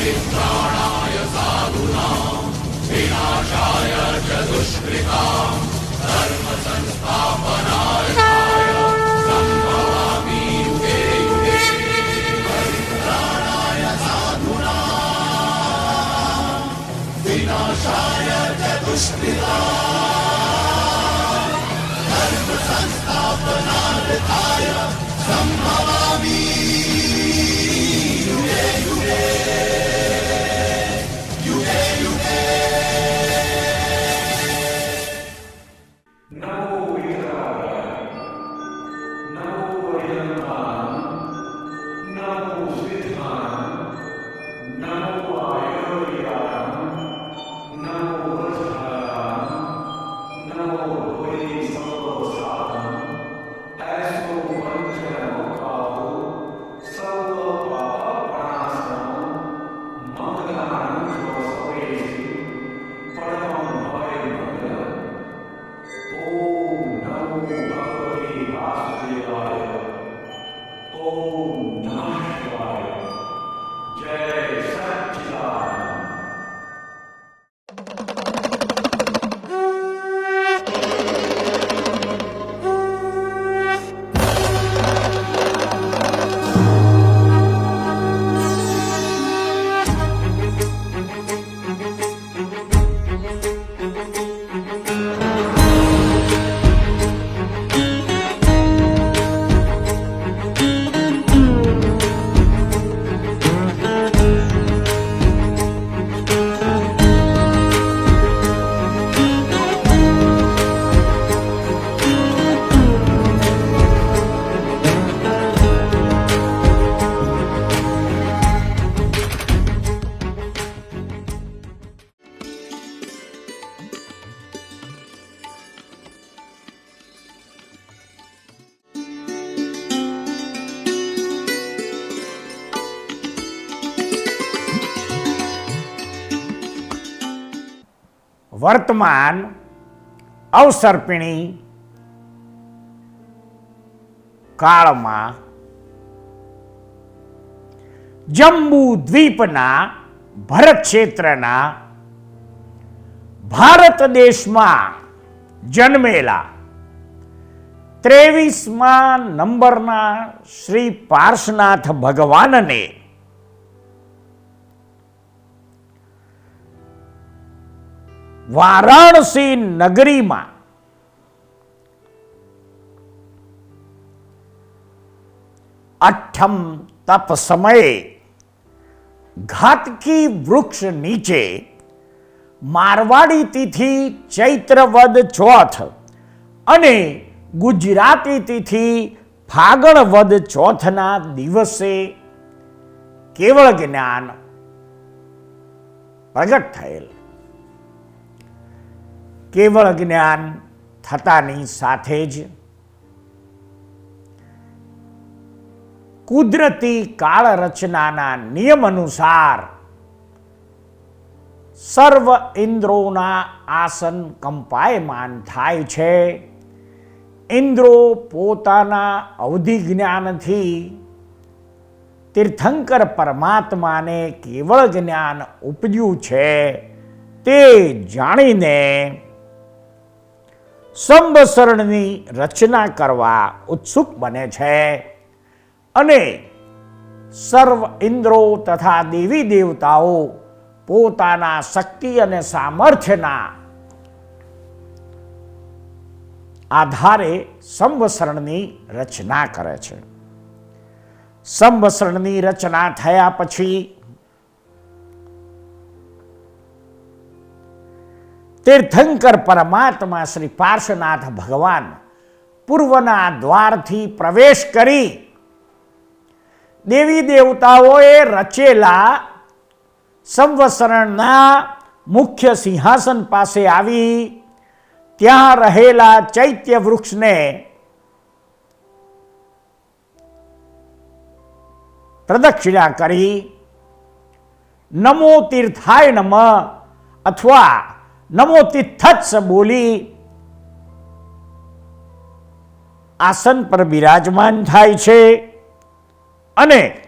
પરિત્રાણાય સાધુનાં વિનાશાય ચ દુષ્કૃતાં ધર્મ સંસ્થાપનાય સંભવામિ યુગે યુગે. પરિત્રાણાય સાધુનાં વિનાશાય ચ દુષ્કૃતાં ધર્મ સંસ્થાપનાર્થાય સંભવામિ યુગે યુગે યુગે યુગે. નમો વિતરાગાય, નમો વૈદંતાન, નમો સિદ્ધાન, નમો આયુર્વેદાન, નમો વજ્રાન, નમો વૈ સર્વસાધન, એસો પંચનમો કાવો સર્વ પાપપ્રણાશનમ મંગલાન સવેસી પરમં ભય મંગલમ. ઓમ નમો ભગવતે વાસુદેવાય. ઓમ નમઃ શિવાય. જય સચ્ચિદાનંદ. વર્તમાન અવસર્પિણી કાળમાં જંબુ દ્વીપના ભરત ક્ષેત્રના ભારત દેશમાં જન્મેલા 23મા નંબરના શ્રી પાર્શનાથ ભગવાનને વારાણસી નગરીમાં અઠ્ઠમ તપ સમયે ઘાતકી વૃક્ષ નીચે મારવાડી તિથિ ચૈત્ર વદ ચોથ અને ગુજરાતી તિથિ ફાગણ વદ ચોથના દિવસે કેવળ જ્ઞાન પ્રગટ થયેલ. કેવળ જ્ઞાન થતાની સાથે જ કુદરતી કાળ રચનાના નિયમ અનુસાર સર્વ ઇન્દ્રોના આસન કંપાયમાન થાય છે. ઇન્દ્રો પોતાના અવધિ જ્ઞાનથી તીર્થંકર પરમાત્માને કેવળ જ્ઞાન ઉપજ્યું છે તે જાણીને સંવત્સરણની રચના કરવા ઉત્સુક બને છે અને સર્વ ઇન્દ્રો તથા દેવી દેવતાઓ પોતાના શક્તિ અને સામર્થ્યના આધારે સંવત્સરણની રચના કરે છે. સંવત્સરણની રચના થયા પછી તીર્થંકર પરમાત્મા શ્રી પાર્શનાથ ભગવાન પૂર્વના દ્વારથી પ્રવેશ કરી દેવી દેવતાઓએ રચેલા સંવત્સરણના મુખ્ય સિંહાસન પાસે આવી ત્યાં રહેલા ચૈત્ય વૃક્ષને પ્રદક્ષિણા કરી નમો તીર્થાય નમઃ અથવા નમો તિથ્થત્સ બોલી આસન પર બિરાજમાન થાય છે અને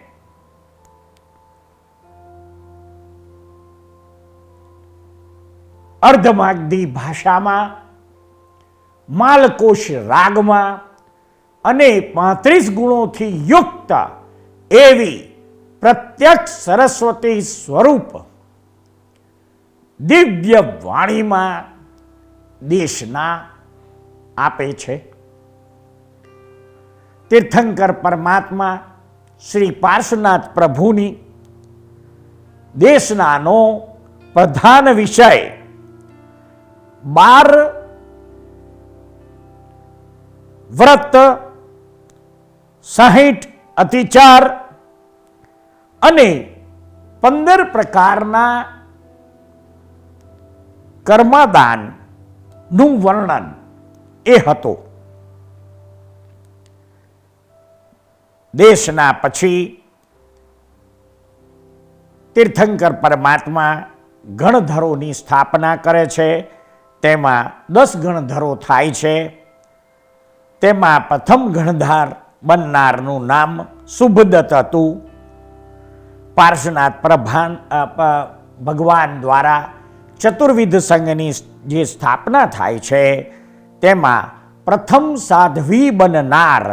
અર્ધમાગધી ભાષામાં, માલકોશ રાગમાં અને 35 ગુણોથી યુક્ત એવી પ્રત્યક્ષ સરસ્વતી સ્વરૂપ દિવ્ય વાણીમાં દેશના આપે છે. તીર્થંકર પરમાત્મા શ્રી પાર્શ્વનાથ પ્રભુની દેશનાનો પ્રધાન વિષય 12 વ્રત, 60 અતિચાર અને 15 પ્રકારના કર્માદાનનું વર્ણન એ હતો. દેશના પછી તીર્થંકર પરમાત્મા ગણધરોની સ્થાપના કરે છે. તેમાં 10 ગણધરો થાય છે. તેમાં પ્રથમ ગણધાર બનનારનું નામ શુભદત્ત હતું. પાર્શ્વનાથ ભગવાન દ્વારા ચતુર્વિધ સંઘની જે સ્થાપના થાય છે તેમાં પ્રથમ સાધ્વી બનનાર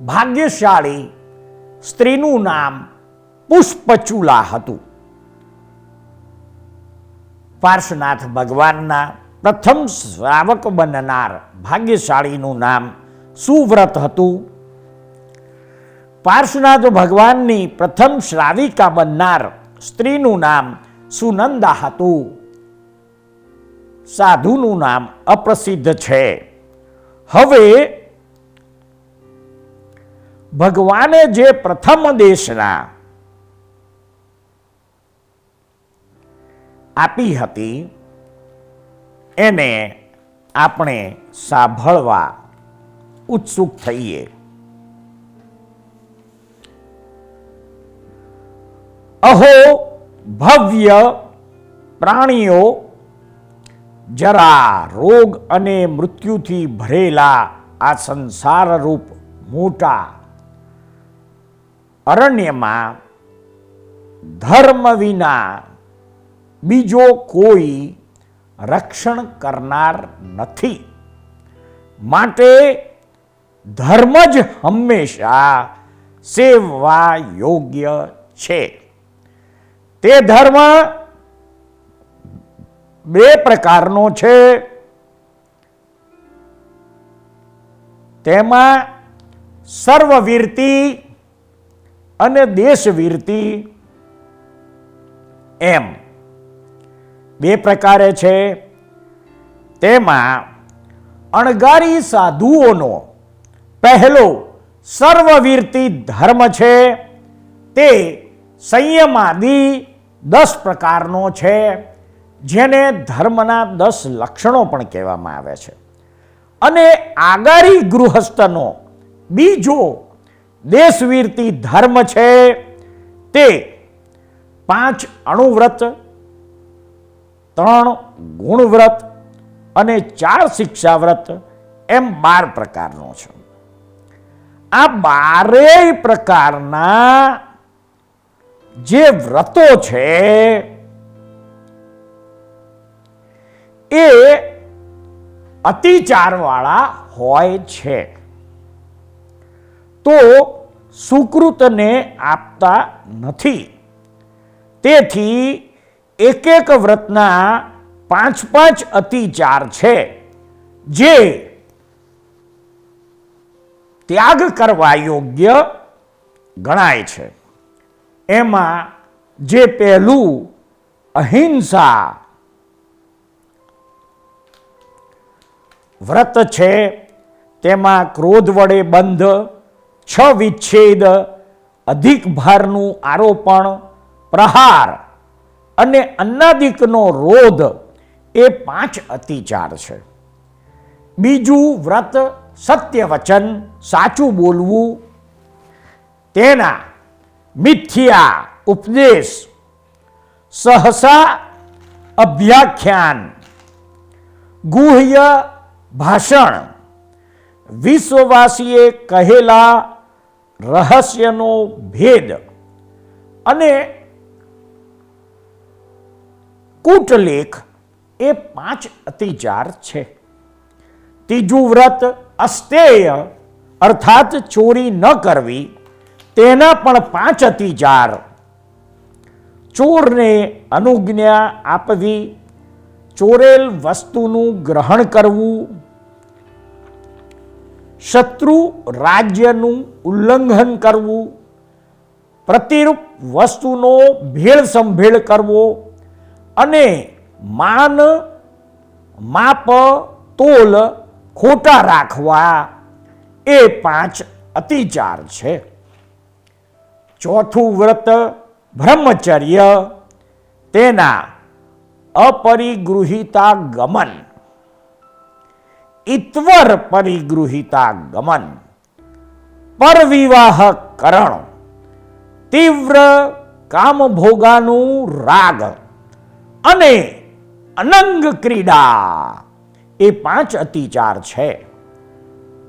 ભાગ્યશાળી સ્ત્રીનું નામ પુષ્પચૂલા હતું. પાર્શ્વનાથ ભગવાનના પ્રથમ શ્રાવક બનનાર ભાગ્યશાળીનું નામ સુવ્રત હતું. પાર્શ્વનાથ ભગવાનની પ્રથમ શ્રાવિકા બનનાર સ્ત્રીનું નામ સુનંદા હતું. સાધુનું નામ અપ્રસિદ્ધ છે. હવે ભગવાને જે પ્રથમ દેશના આપી હતી એને આપણે સાંભળવા ઉત્સુક થઈએ. અહો ભવ્ય પ્રાણીઓ, જરા રોગ અને મૃત્યુથી ભરેલા આ સંસારરૂપ મોટા અરણ્યમાં ધર્મ વિના બીજો કોઈ રક્ષણ કરનાર નથી. માટે ધર્મ જ હંમેશા સેવવા યોગ્ય છે. તે ધર્મ 2 પ્રકારનો છે. તેમાં સર્વવીરતિ અને દેશવીરતિ એમ 2 પ્રકારે છે. તેમાં અણગારી સાધુઓનો પહેલો સર્વવીરતિ ધર્મ છે. તે સંયમાદિ 10 પ્રકારનો છે, જેને ધર્મના 10 લક્ષણો પણ કહેવામાં આવે છે. અને આગારી ગૃહસ્થનો બીજો દેશવીરતિ ધર્મ છે. તે 5 અણુવ્રત, 3 ગુણવ્રત અને 4 શિક્ષાવ્રત એમ 12 પ્રકારનો છે. આ 12 પ્રકારના જે વ્રતો છે એ અતિચારવાળા હોય છે, તો સુકૃતને આપતા નથી. તેથી એક વ્રતના 5 અતિચાર છે જે ત્યાગ કરવા યોગ્ય ગણાય છે. એમાં જે પહેલું અહિંસા વ્રત છે તેમાં ક્રોધ વડે બંધ, 6 વિચ્છેદ, અધિક ભારનું આરોપણ, પ્રહાર અને અન્નાદિકનો રોધ એ 5 અતિચાર છે. બીજું વ્રત સત્ય વચન, સાચું બોલવું, તેના મિથ્યા ઉપદેશ, સહસા અભ્યાખ્યાન, ગુહ્ય ભાષણ, વિશ્વવાસીએ કહેલા રહસ્યનો ભેદ અને કૂટલેખ એ 5 અતિચાર છે. ત્રીજું વ્રત અસ્તેય અર્થાત ચોરી ન કરવી, તેના પણ 5 અતિચાર. ચોરને અનુજ્ઞા આપવી, ચોરેલ વસ્તુનું ગ્રહણ કરવું, શત્રુ રાજ્યનું ઉલ્લંઘન કરવું, પ્રતિરૂપ વસ્તુનો ભેળ સંભેળ કરવો અને માન માપ તોલ ખોટા રાખવા, એ 5 અતિચાર છે. ચોથું વ્રત બ્રહ્મચર્ય, તેના અપરિગૃહિતા ગમન, ઈત્વર પરિગૃહિતા ગમન, પરવિવાહ કરણ, તીવ્ર કામભોગાનું રાગ અને અનંગ ક્રીડા, એ 5 અતિચાર છે.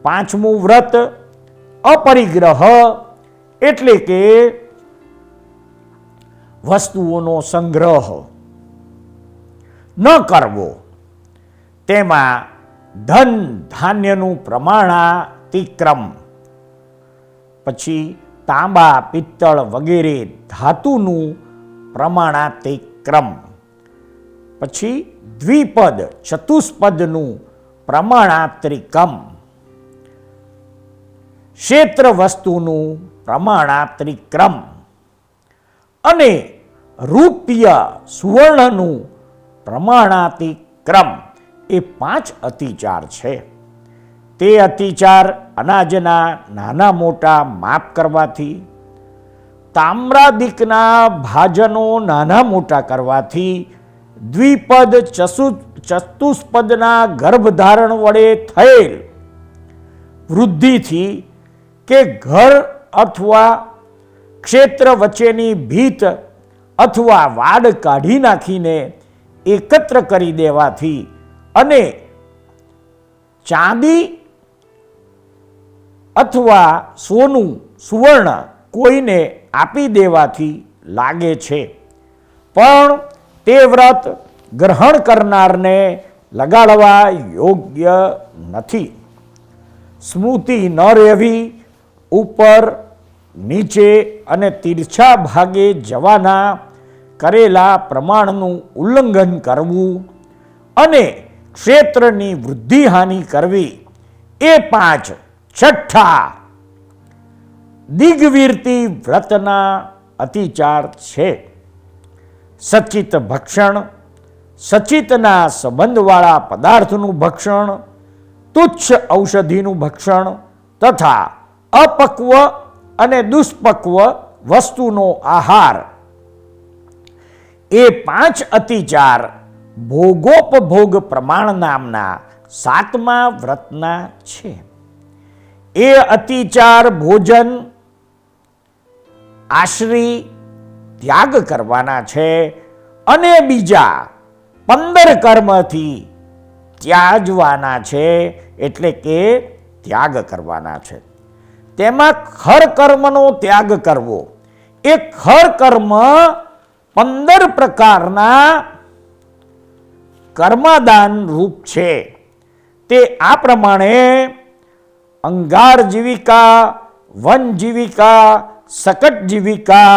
પાંચમું વ્રત અપરિગ્રહ, એટલે કે વસ્તુઓનો સંગ્રહ ન કરવો, તેમાં ધન ધાન્યનું પ્રમાણાતિક્રમ, પછી તાંબા પિત્તળ વગેરે ધાતુનું પ્રમાણાતિક્રમ, પછી દ્વિપદ ચતુષ્પદનું પ્રમાણાત્રિકમ, ક્ષેત્ર વસ્તુનું પ્રમાણાત્રિક્રમ અને રૂપ્ય સુવર્ણનું પ્રમાણાતિક્રમ, એ 5 અતિચાર છે. તે અતિચાર અનાજના નાના મોટા માપ કરવાથી, તામ્રાદિકના ભાજનો નાના મોટા કરવાથી, દ્વિપદ ચતુષ્પદના ગર્ભધારણ વડે થયેલ વૃદ્ધિથી કે ઘર અથવા ક્ષેત્ર વચ્ચેની ભીત અથવા વાડ કાઢી નાખીને એકત્ર કરી દેવાથી અને ચાંદી અથવા સોનું સુવર્ણ કોઈને આપી દેવાથી લાગે છે, પણ તે વ્રત ગ્રહણ કરનારને લગાડવા યોગ્ય નથી. સ્મૃતિ ન રહેવી, ઉપર નીચે અને તિરછા ભાગે જવાના કરેલા પ્રમાણનું ઉલ્લંઘન કરવું અને ક્ષેત્રની વૃદ્ધિહાનિ કરવી, એ 5 છઠ્ઠા દિગ્વીરતી વ્રતના અતિચાર છે. સચિત ભક્ષણ, સચિતના સંબંધવાળા પદાર્થનું ભક્ષણ, તુચ્છ ઔષધિનું ભક્ષણ તથા અપક્વ અને દુષ્પક્વ વસ્તુનો આહાર, એ 5 અતિચાર ભોગોપભોગ પ્રમાણ નામના 7મા વ્રતના છે. એ અતિચાર ભોજન આશ્રી ત્યાગ કરવાના છે અને બીજા 15 કર્મથી ત્યાજવાના છે, એટલે કે ત્યાગ કરવાના છે. તેમાં ખર કર્મનો ત્યાગ કરવો, એ ખર કર્મ 15 પ્રકારના કર્મદાન રૂપ છે. તે આ પ્રમાણે અંગાર જીવિકા, વન જીવિકા, સકટ જીવિકા,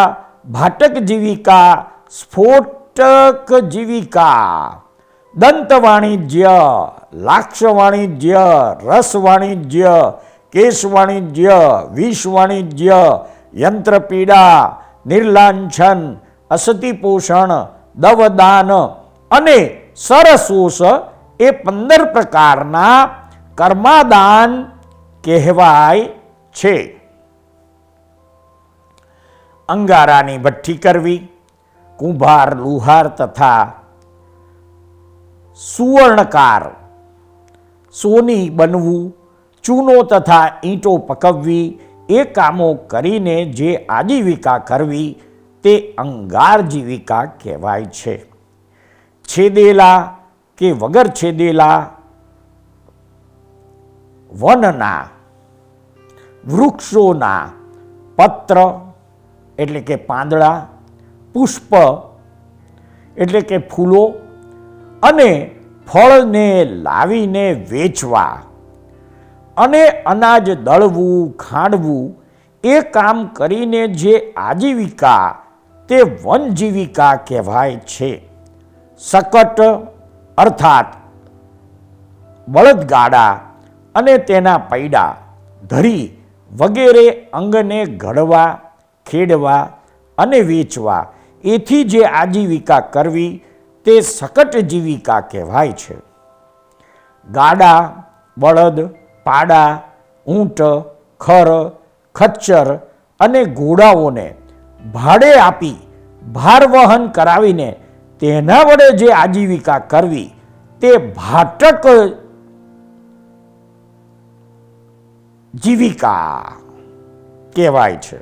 ભાટક જીવિકા, સ્ફોટક જીવિકા, દંત વાણિજ્ય, લાક્ષ વાણિજ્ય, રસ વાણિજ્ય, કેશ વાણિજ્ય, વિષ વાણિજ્ય, યંત્ર પીડા, નિર્લાંછન, અસતી પોષણ, દવદાન અને સરસોષ, એ 15 પ્રકારના કર્માદાન કહેવાય છે. અંગારાની ભઠ્ઠી કરવી, કુંભાર લુહાર તથા સુવર્ણકાર સોની બનવું, ચૂનો તથા ઈંટો પકવવી, એ કામો કરીને જે આજીવિકા કરવી, તે અંગાર જીવિકા કહેવાય છે. છેદેલા કે વગર છેદેલા વનના વૃક્ષોના પત્ર એટલે કે પાંદડા, પુષ્પ એટલે કે ફૂલો અને ફળને લાવીને વેચવા અને અનાજ દળવું ખાંડવું એ કામ કરીને જે આજીવિકા તે વનજીવિકા કહેવાય છે. શકટ અર્થાત બળદગાડા અને તેના પૈડા ધરી વગેરે અંગને ઘડવા ખેડવા અને વેચવા એથી જે આજીવિકા કરવી તે શકટ જીવિકા કહેવાય છે. ગાડા બળદ પાડા ઊંટ ખર ખચ્ચર અને ઘોડાઓને ભાડે આપી ભાર વહન કરાવીને તેના વડે જે આજીવિકા કરવી તે ભાટક જીવિકા કહેવાય છે.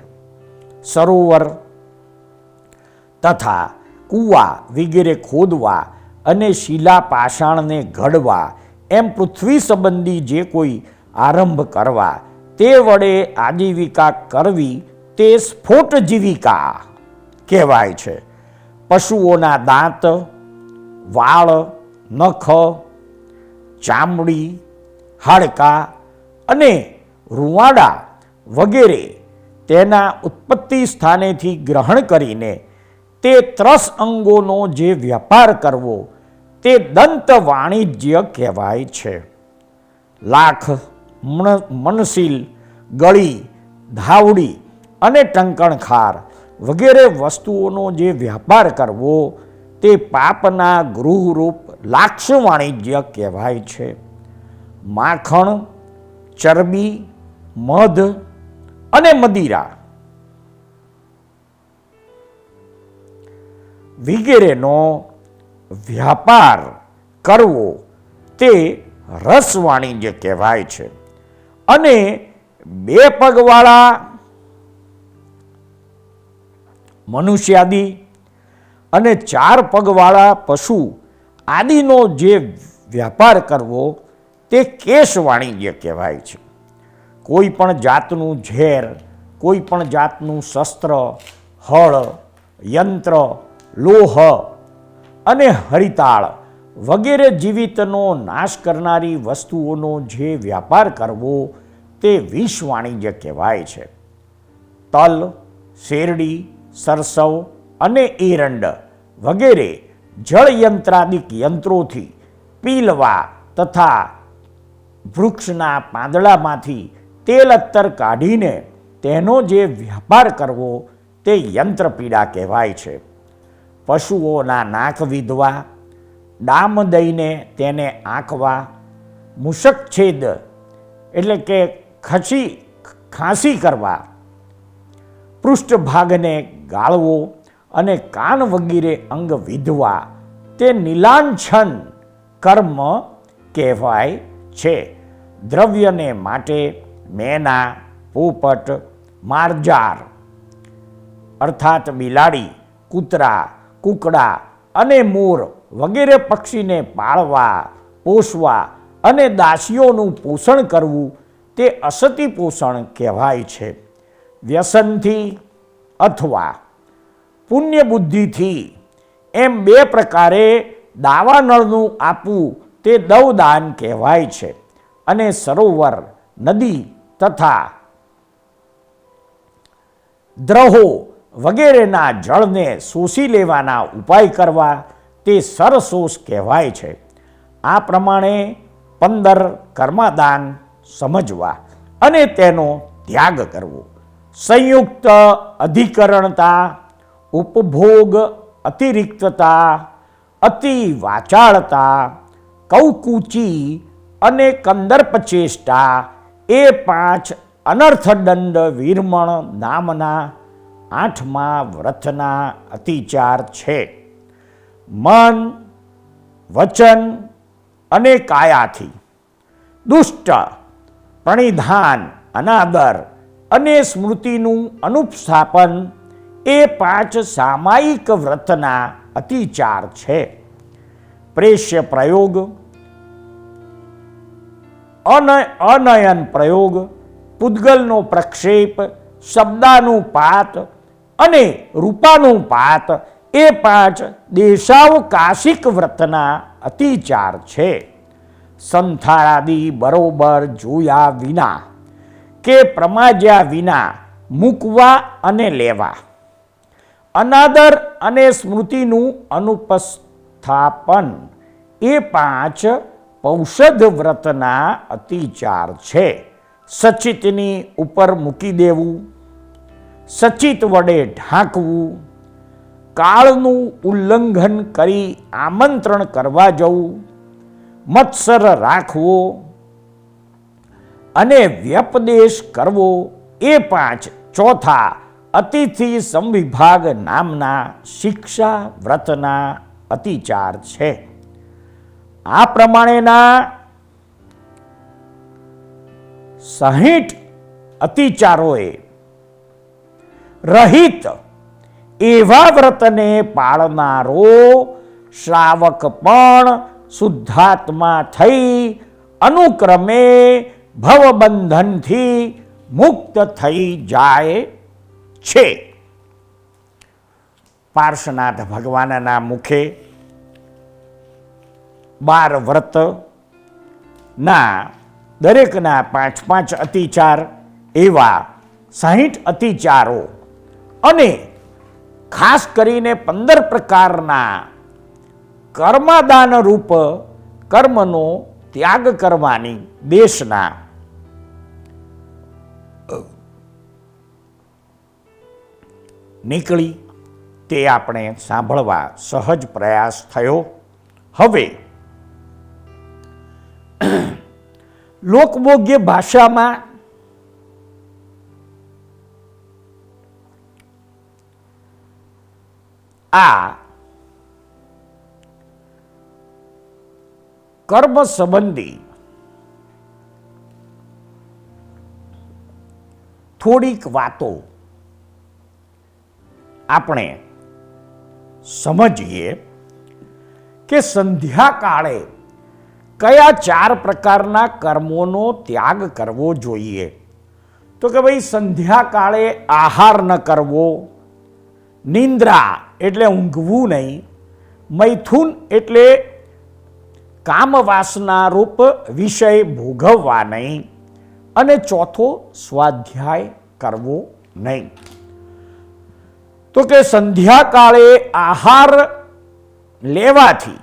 સરોવર તથા કૂવા વગેરે ખોદવા અને શિલા પાષાણને ઘડવા એમ પૃથ્વી સંબંધી જે કોઈ આરંભ કરવા તે વડે આજીવિકા કરવી તે સ્ફોટ જીવિકા કહેવાય છે. પશુઓના દાંત વાળ નખ ચામડી હાડકાં અને રૂવાડા વગેરે તેના ઉત્પત્તિ સ્થાનેથી ગ્રહણ કરીને તે ત્રસ અંગોનો જે વ્યાપાર કરવો તે દંત વાણિજ્ય કહેવાય છે. લાખ મનસીલ ગળી ધાવડી અને ટંકણખાર વગેરે વસ્તુઓનો જે વ્યાપાર કરવો તે પાપના ગૃહરૂપ લાક્ષ વાણિજ્ય કહેવાય છે. માખણ ચરબી મધ અને મદિરા વગેરેનો વ્યાપાર કરવો તે રસ વાણિજ્ય કહેવાય છે. અને બે પગવાળા મનુષ્યાદિ અને ચાર પગવાળા પશુ આદિનો જે વ્યાપાર કરવો તે કેશ વાણિજ્ય કહેવાય છે. કોઈ પણ જાતનું ઝેર કોઈ પણ જાતનું શસ્ત્ર હળ યંત્ર લોહ અને હરિતાળ વગેરે જીવિતનો નાશ કરનારી વસ્તુઓનો જે વ્યાપાર કરવો તે વિષ વાણિજ્ય કહેવાય છે. તલ શેરડી સરસવ અને એરંડ વગેરે જળયંત્રાદિક યંત્રોથી પીલવા તથા વૃક્ષના પાંદડામાંથી તેલ અત્તર કાઢીને તેનો જે વ્યાપાર કરવો તે યંત્રપીડા કહેવાય છે. પશુઓના નાક વિધવા ડામ દઈને તેને આંકવા મુશકછેદ એટલે કે ખાંસી કરવા પૃષ્ઠભાગને ગાળવો અને કાન વગેરે અંગ વિધવા તે નીલાંછન કર્મ કહેવાય છે. દ્રવ્યને માટે મેના પોપટ મારજાર અર્થાત બિલાડી કૂતરા કૂકડા અને મોર વગેરે પક્ષીને પાળવા પોષવા અને દાસીઓનું પોષણ કરવું તે અસતી પોષણ કહેવાય છે. વ્યસનથી અથવા પુણ્ય બુદ્ધિથી એમ બે પ્રકારે દાવાનળનું આપવું તે દવદાન કહેવાય છે. અને સરોવર નદી તથા દ્રહો વગેરેના જળને શોષી લેવાના ઉપાય કરવા તે સરશોષ કહેવાય છે. આ પ્રમાણે 15 કર્મદાન સમજવા અને તેનો ત્યાગ કરવો. સંયુક્ત અધિકરણતા ઉપભોગ અતિરિક્તતા અતિ વાચાળતા કૌકુચી અને કંદર્પચેષ્ટા એ 5 અનર્થદંડ વિરમણ નામના 8મા વ્રતના અતિચાર છે. મન વચન અને કાયાથી દુષ્ટ પ્રણિધાન અનાદર અને સ્મૃતિનું અનુપસ્થાપન એ 5 સામાયિક વ્રતના અતિચાર છે. પ્રેષ્ય પ્રયોગ અનયન પ્રયોગ પૂદગલનો પ્રક્ષેપ શબ્દાનુપાત અને રૂપાનુપાત એ 5 દેશાવકાશિક વ્રતના અતિચાર છે. સંથાળાદી બરોબર જોયા વિના કે પ્રમાજ્યા વિના મૂકવા અને લેવા, અનાદર અને સ્મૃતિનું અનુપસ્થાપન એ 5 પૌષધ વ્રતના અતિચાર છે. સચિતની ઉપર મૂકી દેવું, સચિત વડે ઢાંકવું, કાળનું ઉલ્લંઘન કરી આમંત્રણ કરવા જવું, મત્સર રાખવો અને વ્યપદેશ કરવો એ 5 ચોથા અતિથિ સંવિભાગ નામના શિક્ષા વ્રતના અતિચાર છે. આ પ્રમાણેના 60 અતિચારોએ રહિત એવા વ્રતને પાળનારો શ્રાવક પણ શુદ્ધાત્મા થઈ અનુક્રમે ભવબંધનથી મુક્ત થઈ જાય છે. પાર્શ્વનાથ ભગવાનના મુખે 12 વ્રતના દરેકના 5 અતિચાર એવા 60 અતિચારો અને ખાસ કરીને 15 પ્રકારના કર્મદાન રૂપ કર્મનો ત્યાગ કરવાની દેશના નીકળી તે આપણે સાંભળવા સહજ પ્રયાસ થયો. હવે લોકભોગ્ય ભાષામાં આ કર્મ સંબંધી થોડીક વાતો આપણે સમજીએ કે સંધ્યાકાળે કયા 4 પ્રકારના કર્મોનો ત્યાગ કરવો જોઈએ. તો કે ભાઈ સંધ્યાકાળે આહાર ન કરવો, નિંદ્રા એટલે ઊંઘવું નહીં, મૈથુન એટલે કામવાસના રૂપ વિષય ભોગવવા નહીં, અને ચોથો સ્વાધ્યાય કરવો નહીં. તો કે સંધ્યાકાળે આહાર લેવાથી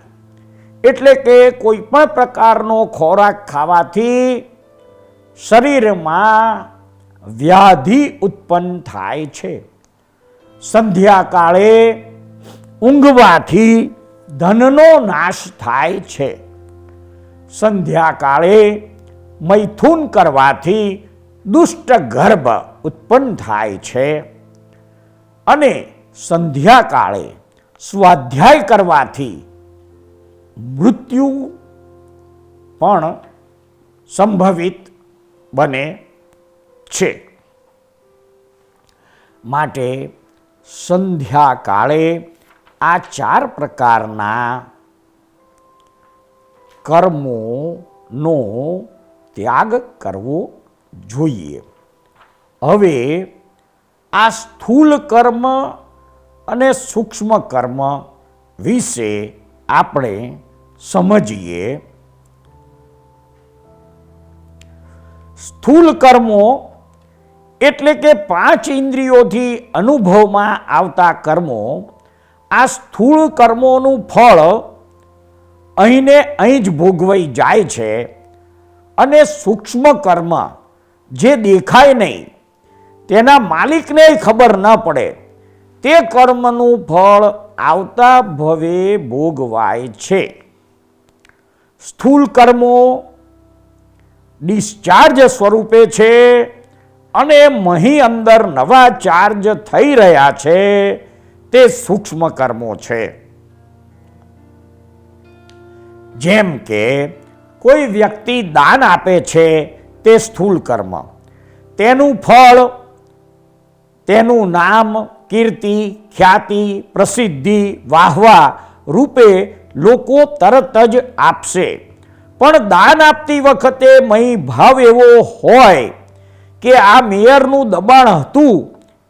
એટલે કે કોઈ પણ પ્રકારનો ખોરાક ખાવાથી શરીરમાં વ્યાધિ ઉત્પન્ન થાય છે. સંધ્યાકાળે ઊંઘવાથી ધનનો નાશ થાય છે. સંધ્યાકાળે મૈથુન કરવાથી દુષ્ટ ગર્ભ ઉત્પન્ન થાય છે. અને સંધ્યાકાળે સ્વાધ્યાય કરવાથી મૃત્યુ પણ સંભવિત બને છે. માટે સંધ્યાકાળે આ 4 પ્રકારના કર્મોનો ત્યાગ કરવો જોઈએ. હવે આ સ્થૂલ કર્મ અને સૂક્ષ્મ કર્મ વિશે આપણે સમજીએ. સ્થૂલ કર્મો એટલે કે 5 ઇન્દ્રિયોથી અનુભવમાં આવતા કર્મો. આ સ્થૂળ કર્મોનું ફળ અહીંને અહીં જ ભોગવાઈ જાય છે. અને સૂક્ષ્મ કર્મ જે દેખાય નહીં, તેના માલિકને ખબર ન પડે, તે કર્મનું ફળ આવતા ભવે ભોગવાય છે. સ્થૂલ કર્મો ડિસ્ચાર્જ સ્વરૂપે છે અને મહી અંદર નવા ચાર્જ થઈ રહ્યા છે, તે સૂક્ષ્મ કર્મો છે. જેમ કે કોઈ વ્યક્તિ દાન આપે છે, તે સ્થૂલ કર્મ. તેનું ફળ, તેનું નામ, કીર્તિ, ખ્યાતિ, પ્રસિદ્ધિ, વાહવા રૂપે લોકો તરત જ આપશે. પણ દાન આપતી વખતે મહી ભાવ એવો હોય કે આ મેયરનું દબાણ હતું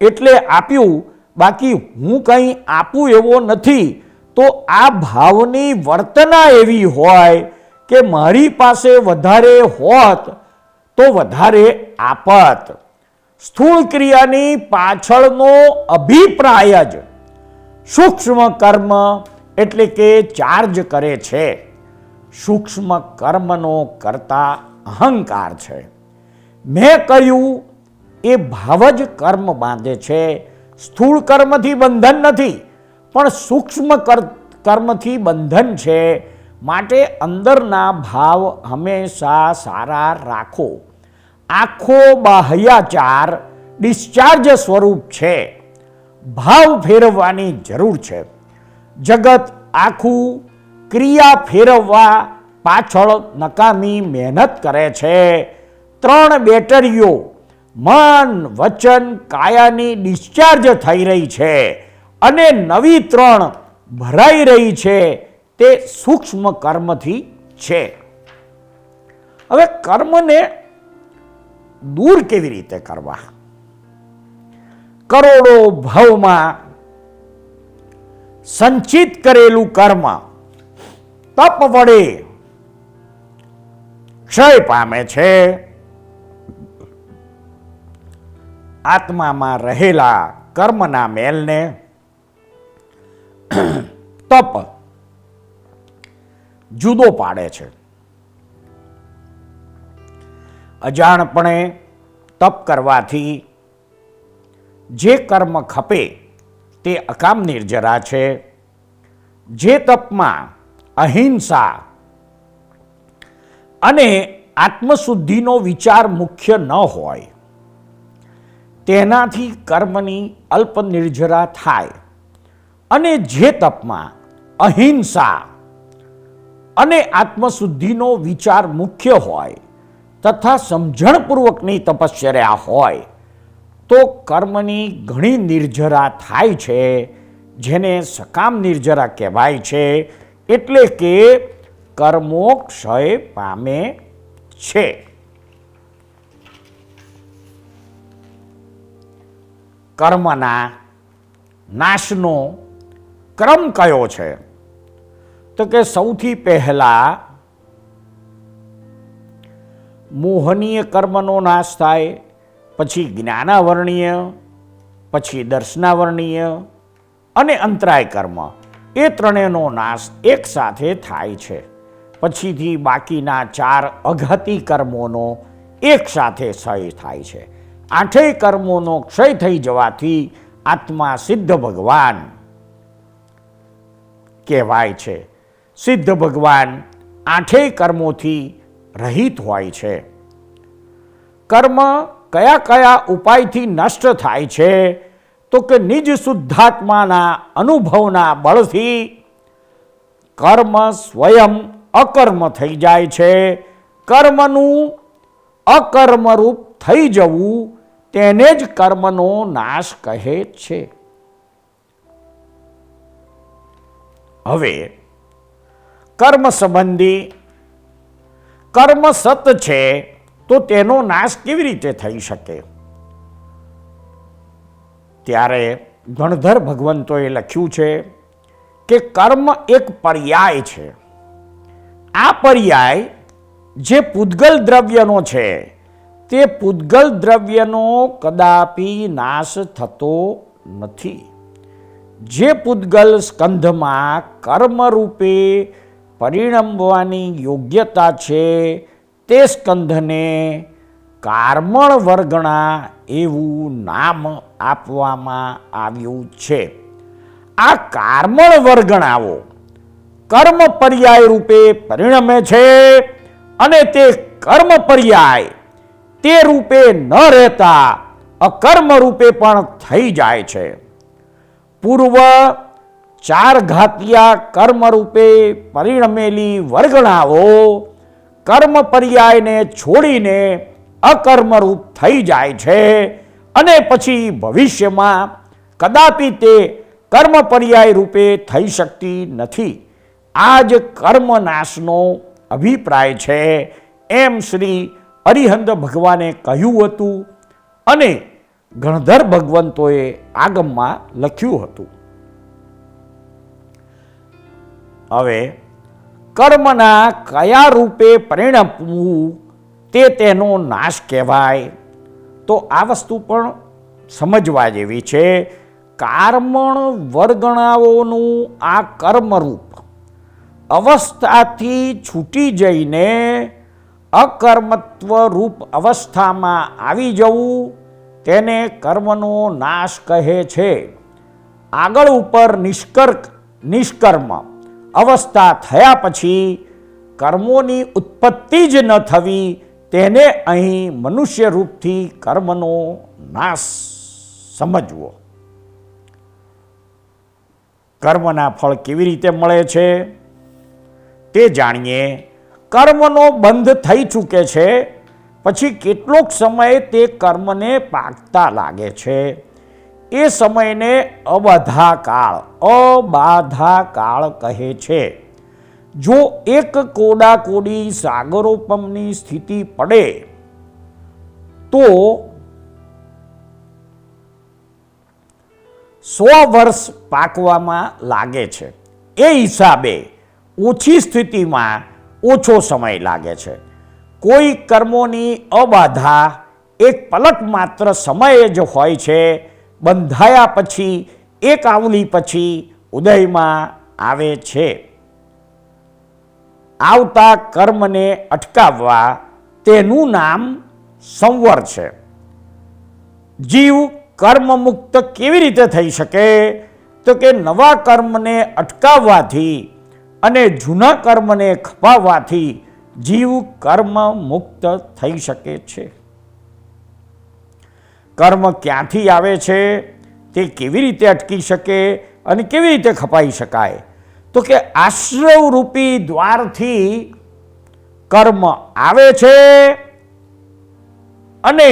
એટલે આપ્યું, બાકી હું કંઈ આપું એવો નથી, તો આ ભાવની વર્તના એવી હોય કે મારી પાસે વધારે હોત તો વધારે આપત. સ્થૂળ ક્રિયાની પાછળનો અભિપ્રાય જ સૂક્ષ્મ કર્મ એટલે કે ચાર્જ કરે છે. સૂક્ષ્મ કર્મનો કરતા અહંકાર છે. મેં કહ્યું એ ભાવ જ કર્મ બાંધે છે. સ્થૂળ કર્મથી બંધન નથી, પણ સૂક્ષ્મ કર્મથી બંધન છે. માટે અંદરના ભાવ હંમેશા સારા રાખો. આખો બાહ્યાચાર ડિસ્ચાર્જ સ્વરૂપ છે. ભાવ ફેરવવાની જરૂર છે. જગત આખું ક્રિયા ફેરવવા પાછળ નકામી મહેનત કરે છે. 3 બેટરીઓ મન, વચન, કાયાની ડિસ્ચાર્જ થઈ રહી છે અને નવી 3 ભરાઈ રહી છે. તે સૂક્ષ્મ કર્મથી છે. હવે કર્મને દૂર કેવી રીતે કરવા? કરોડો ભાવમાં સંચિત કરેલું કર્મ તપ વડે ક્ષય પામે છે. આત્મામાં રહેલા કર્મના મેલને તપ જુદો પાડે છે. અજાણપણે તપ કરવાથી જે કર્મ ખપે તે અકામ નિર્જરા છે. જે તપમાં અહિંસા અને આત્મશુદ્ધિનો વિચાર મુખ્ય ન હોય તેનાથી કર્મની અલ્પ નિર્જરા થાય. અને જે તપમાં અહિંસા અને આત્મશુદ્ધિનો વિચાર મુખ્ય હોય તથા સમજણપૂર્વકની તપશ્ચર્યા હોય તો કર્મની ઘણી નિર્જરા થાય છે, જેને સકામ નિર્જરા કહેવાય છે. એટલે કે કર્મો ક્ષય પામે છે. કર્મના નાશનો ક્રમ કયો છે? તો કે સૌથી પહેલા મોહનીય કર્મનો નાશ થાય, પછી જ્ઞાનાવરણીય, પછી દર્શનાવરણીય અને અંતરાય કર્મ. એ ત્રણેયનો નાશ એક સાથે થાય છે. પછીથી બાકીના 4 અઘાતી કર્મોનો એક સાથે ક્ષય થાય છે. 8 કર્મોનો ક્ષય થઈ જવાથી આત્મા સિદ્ધ ભગવાન કહેવાય છે. સિદ્ધ ભગવાન 8 કર્મોથી રહિત હોય છે. કર્મ કયા કયા ઉપાયથી નષ્ટ થાય છે? તો કે નિજ શુદ્ધાત્માના અનુભવના બળથી કર્મ સ્વયં અકર્મ થઈ જાય છે. કર્મનું અકર્મરૂપ થઈ જવું તેને જ કર્મનો નાશ કહે છે. હવે કર્મ સંબંધી કર્મ સત છે તો તેનો નાશ કેવી રીતે થઈ શકે? ત્યારે ગણધર ભગવંતોએ લખ્યું છે કે કર્મ એક પર્યાય છે. આ પર્યાય જે પૂતગલ દ્રવ્યનો છે તે પૂતગલ દ્રવ્યનો કદાપી નાશ થતો નથી. જે પૂતગલ સ્કંધમાં કર્મરૂપે પરિણમવાની યોગ્યતા છે તે સ્કંધને કાર્મણ વર્ગણા એવું નામ આપવામાં આવ્યું છે. આ કાર્મણ વર્ગણાઓ કર્મ પર્યાય રૂપે પરિણમે છે અને તે કર્મ પર્યાય તે રૂપે ન રહેતા અકર્મ રૂપે પણ થઈ જાય છે. પૂર્વ 4 ઘાતિયા કર્મ રૂપે પરિણમેલી વર્ગણાઓ કર્મ પર્યાયને છોડીને અકર્મરૂપ થઈ જાય છે અને પછી ભવિષ્યમાં કદાપી તે કર્મ પર્યાય રૂપે થઈ શકતી નથી. આ જ કર્મનાશનો અભિપ્રાય છે એમ શ્રી અરિહંત ભગવાને કહ્યું હતું અને ગણધર ભગવંતોએ આગમમાં લખ્યું હતું. હવે કર્મના કયા રૂપે પરિણમવું તે તેનો નાશ કહેવાય. તો આ વસ્તુ પણ સમજવા જેવી છે. કર્મણ વર્ગણાઓનું આ કર્મરૂપ અવસ્થાથી છૂટી જઈને અકર્મત્વ રૂપ અવસ્થામાં આવી જવું તેને કર્મનો નાશ કહે છે. આગળ ઉપર નિષ્કર્મ અવસ્થા થયા પછી કર્મોની ઉત્પત્તિ જ ન થવી તેને અહીં મનુષ્ય રૂપથી કર્મનો નાશ સમજવો. કર્મના ફળ કેવી રીતે મળે છે તે જાણીએ. કર્મનો બંધ થઈ ચૂકે છે પછી કેટલોક સમય તે કર્મને પાકતા લાગે છે. એ સમયને અબાધા કાળ કહે છે. જો એક કોડાકોડી સાગરોપમની સ્થિતિ પડે તો 100 વર્ષ પાકવામાં લાગે છે. એ હિસાબે ઓછી સ્થિતિમાં ઓછો સમય લાગે છે. કોઈ કર્મોની અબાધા એક પલક માત્ર સમયે જ હોય છે. બંધાયા પછી એક આવલી પછી ઉદયમાં આવે છે. આવતા કર્મને અટકાવવા તેનું નામ સંવર છે. જીવ કર્મ મુક્ત કેવી રીતે થઈ શકે? તો કે નવા કર્મને અટકાવવાથી અને જૂના કર્મને ખપાવવાથી જીવ કર્મ મુક્ત થઈ શકે છે. કર્મ ક્યાંથી આવે છે તે કેવી રીતે અટકી શકે અને કેવી રીતે ખપાઈ શકાય? તો કે આશ્રવ રૂપી દ્વારથી કર્મ આવે છે અને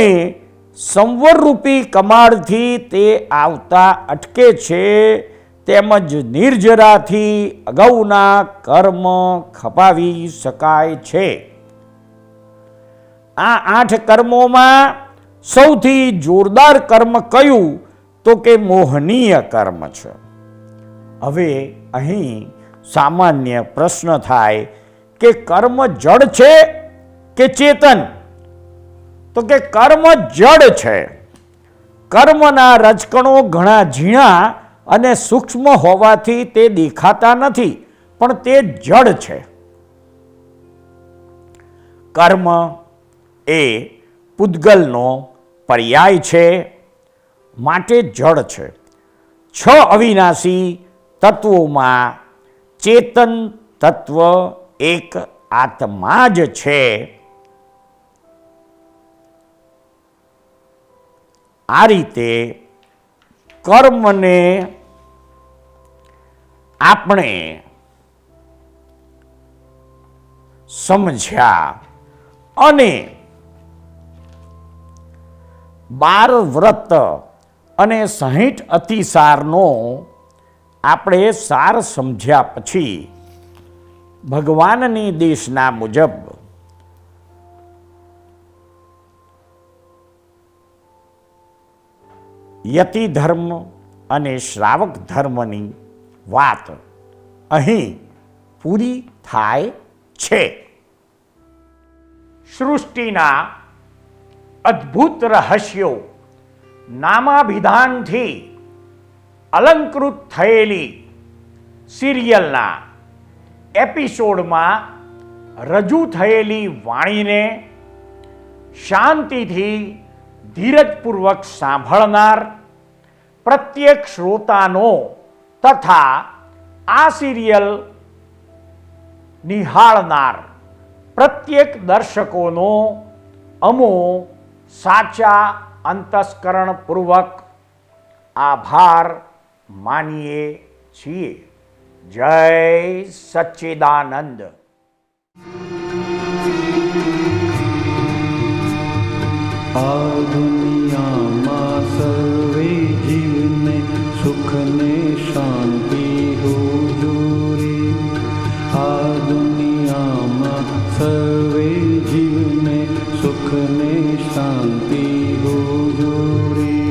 સંવર રૂપી કમાડથી તે આવતા અટકે છે. તેમજ નિર્જરાથી અગાઉના કર્મ ખપાવી શકાય છે. આ 8 કર્મોમાં સૌથી જોરદાર કર્મ કયું? તો કે મોહનીય કર્મ છે. હવે અહીં સામાન્ય પ્રશ્ન થાય કે કર્મ જડ છે કે ચેતન? તો કે કર્મ જડ છે. કર્મના રજકણો ઘણા ઝીણા અને સૂક્ષ્મ હોવાથી તે દેખાતા નથી, પણ તે જડ છે. કર્મ એ પૂદગલનો પર્યાય છે, માટે જડ છે. 6 અવિનાશી તત્વોમાં ચેતન તત્વ એક આત્મા જ છે. આ રીતે કર્મને આપણે સમજ્યા અને 12 વ્રત અને 60 અતિસારનો આપણે સાર સમજ્યા પછી ભગવાનની દેશના મુજબ યતિ ધર્મ અને શ્રાવક ધર્મની વાત અહીં પૂરી થાય છે. સૃષ્ટિના અદ્ભુત રહસ્યો નામાભિધાનથી અલંકૃત થયેલી સિરિયલના એપિસોડમાં રજૂ થયેલી વાણીને શાંતિથી ધીરજપૂર્વક સાંભળનાર પ્રત્યેક શ્રોતાનો તથા આ સિરિયલ નિહાળનાર પ્રત્યેક દર્શકોનો અમો સાચા અંતસ્કરણપૂર્વક આભાર માનીએ છીએ. જય સચ્ચિદાનંદ. આ દુનિયામાં સર્વે જીવને સુખ ને શાંતિ હુજૂરી. આ દુનિયામાં સર્વે જીવને સુખ ને શાંતિ હુજૂરી.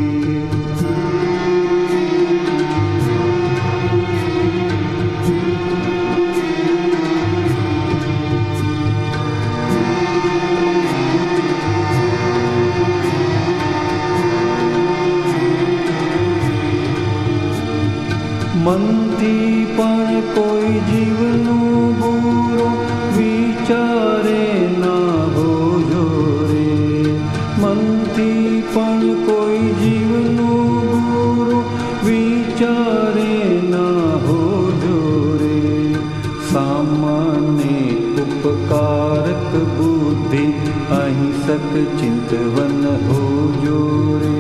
उपकारक बुद्धि अहिंसक चिंतवन हो जोरे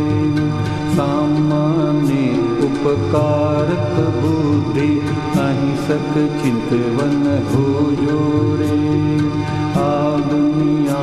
सामान्य उपकारक बुद्धि अहिंसक चिंतवन हो जोरे आ दुनिया